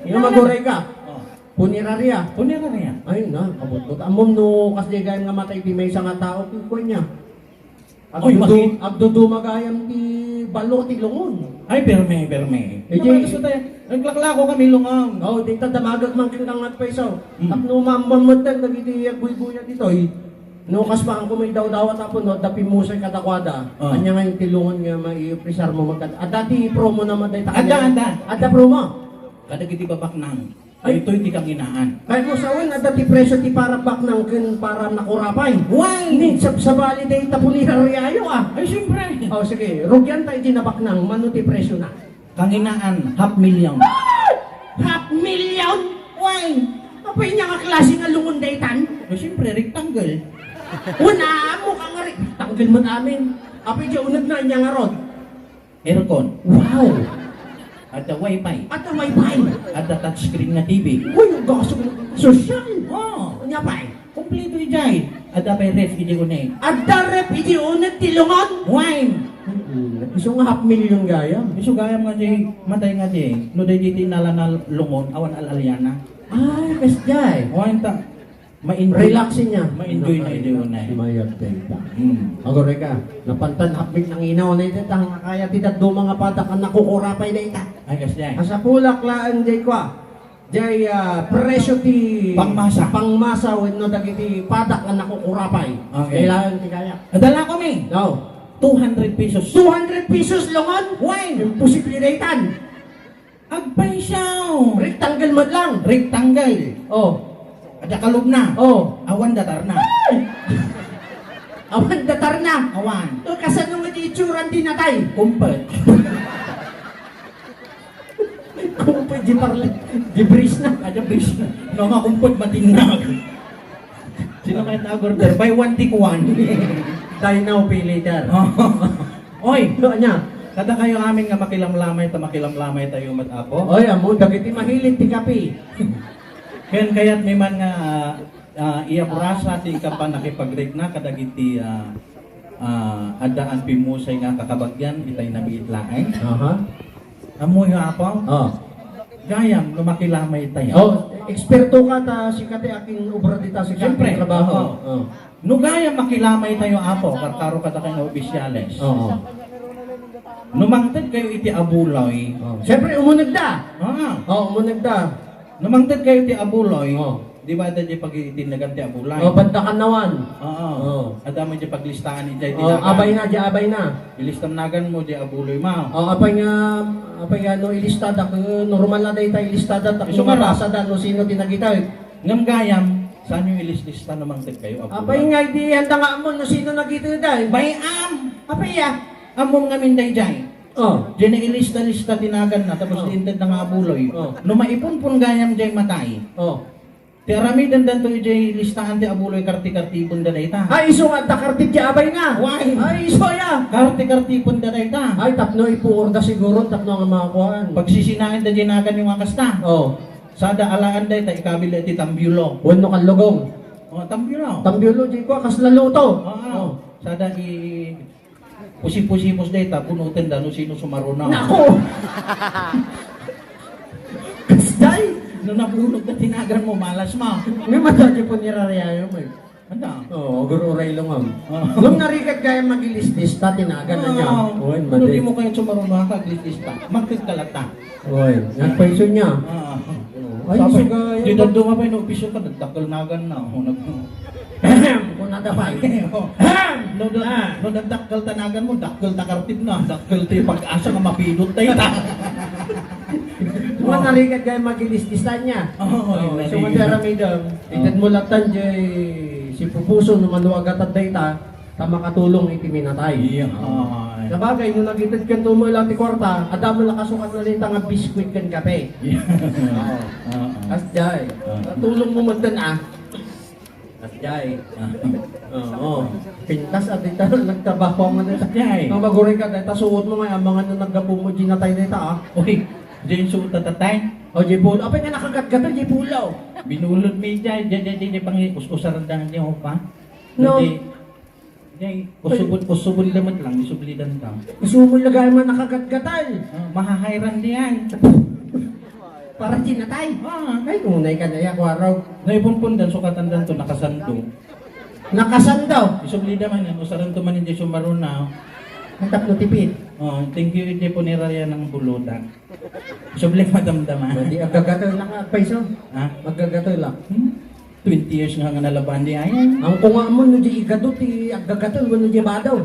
Yung maguray ka. Oh. Punerarya. Punerarya. Ayun na, kabot-bot. Amom no, kasi gayang nga matay, di may isang nga tao, kikuan niya. Oy, bakit? Agdudumagayang ti balo, ti lungon. Ay, perme. Eh, Gusto tayo. Naglaklako kami lungang. Oh, di ta damagag man kang at paisaw. Mm. Tapno mamamatan, nagiti guy-guya dito, eh. No, kas pa ang kumay daw-daw tapon, no, dapi musay katakwada. Oh. Anya nga yung tilungon nga, mai-presar mo magkat. At dati promo naman tayo. Ada. Promo. Kada kiti babak nang. Ay, ito hindi kang inaan. Kaya mo sa wala, dati presyo ti para bak ng kin para nakurapay. Why? Hindi, sa bali day tapunira riyayo ah. Ay, siyempre. Oh, sige, rugyan tayo tinabak ng mano ti presyo na. Kang inaan, 500,000. 500,000? Why? Apay niya nga klase nga lungon daytan? Ay, siyempre, rectangle. Una mo ka nga rin. Tanggal mo namin. Apay diya unag na niya nga rod. Aircon. Wow! At the wifi. At ang wifi. At the touchscreen na TV. Uy, yung gaso social. Oh, Kanya pa eh. kompleto ijay. At the ref, ijay ko na At darep, iti unag tilungon. Wine. Iso nga 500,000 gaya. Iso gaya mga jay, matay nga jay. No day diti nala na lungon, awan alalyana. Ay, kas jay. Wine ta. Ma-enjoy. Relaxing niya. Ma-enjoy na ijay ko na Mayag tayo. Hmm. Agore ka, napantan hapig ng inaw na ito, kaya titat do mga patak ang nakukurapay na ita. Ay, kas jay. Asa pulak laan jay kwa, jay presyo ti Pangmasa. pangmasa when no dagiti patak ang nakukurapay. Okay. Kailangan ti kaya. Adala ko mi. No. 200 pesos. 200 pesos longon? Wine. Imposible na itan. Agpay siyaw. Rectangle man lang. Rectangle. Oh. Ada kalog na. Oh. Awan datar na. Awan datar na. Awan. To kasan nga di itsuran din natay. Kumpet. Kung pwede parli, di bris na. Ada bis na. No nga kumpet matinag. Sino kayo na-order? Buy one, take one. Tayo now, pay later. Oy, Ano niya? kada kayo amin nga makilamlamay tayo matapo. Oy, amo, dagiti mahilit ti kape. Kaya't may man nga iya kurasa ti kapan nakipag-rate na kadagiti adaan pimusay nga kakabagyan itay nabiitlaay. Aha. Amo yung apo, Oh. gayam lumakilamay tayo. Oh, eksperto ka ta si kate aking obra dita si Siyempre, kate trabaho. oo. Oh. No gayam makilamay tayo apo, karkaro kada kayo opisyales. Oo. Numangtad kayo iti abuloy. Oh. Siyempre umunag da. Oh, umunag da. Numangtad kayo iti abuloy. Oh. Di ba dyan pag itinagan ti abulay? Oh, banda kanawan. Oo. Oh. Adamo dyan paglistahan ni Jay Oh, abay na, di abay na. Ilistam nagan mo di abuloy ma. Oh, apay nga no ilistada normal na dayta ilistada ta Iso kung nga, mabasa da no sino tinagita. Ngam gayam, saan yung ilista numangtad kayo abulay? Apay nga di handa nga mo no sino nagita da. Bayam! Apay ya. Among ngamin day Jay. Oh. Diyan na ilista-lista tinagan na, tapos Oh. intend na nga abuloy. Oh. No maipon-pon gayam Jay matay. Oh. Ti arami dandan to Jay listahan ti abuloy karti-kartipon da dayta. Ay, iso nga takartip di abay na. Why? Ay, iso ya. Karti-kartipon da dayta. Ay, tapno ipuorda siguro, tapno nga makakuhaan. Pagsisinain da jinagan yung akasta. Oh, Sada alaan day ta ikabila ti tambyulo. wano kang lugong. O tambyulo. Tambyulo, di ko, kaslaluto. Oo. Sada pusi-pusipos day ta punutin da no sino sumaruna. Nako! Kasday! No nabulog na tinagan mo malas ma. May matadyo po nirariyayo mo eh. Anda. Oo, gururay lang am. Oo. Nung narikat kaya magilistis, ta tinagan na niya. Uy, Ano di madi. mo kayo sumaruna ka glitista. Magkagkalata. Uy, yung paiso niya. Ay, Ay, so gaya. di doon dumabay no opisyo ka nagdakal nagan na. O nag Kung nadabay. No nagdakal tanagan mo, dakal takartib na. Dakal ti pag-asa nga mapinot tayo ta. Nung narikat kaya magilistis ta niya. Oo, So, madara may dam. Itan mo latan jay si Pupuso no manuagat at dayta, ta makatulong iti minatay. Iya. Sa bagay, nung nagitid kan tumo ilang ti kwarta, adamo lang kasukat na rin nga biskwit kan kape. Asjay. Tulong mo magdan ah. Asjay. Oo. Pintas at ita nagtrabaho nga nito. Asjay. Nang maguray ka, dahil suot mo nga, ang mga nang naggapo mo, ginatay na ita ah. Uy, diyan suot tatatay. O, Jipulo. Apay nga nakagat-gato, Jipulo. Binulod mi dyan, dyan, pang us-usaran dyan niyo pa. No. Jay, usubon lamang lang, isublidan ka. Gusto mo lagay mo nakagat-gatan. Mahahayran diyan. Para sinatay. Ah, Ay, unay ka na ya, kwaraw. naipunpundan, sukatan dan to, nakasando. Nakasan daw. Isublida man yan, usaran to man hindi sumaruna. Hatap no tipid. Oh, thank you, hindi po nirarya ng bulutan. Sublik madamdaman. Hindi, agagatoy lang ka, paiso. Ha? Magagatoy lang. 20 years nga nga nalaban di ayan. Ang kunga mo, no di igadot, agagatoy, no di badaw.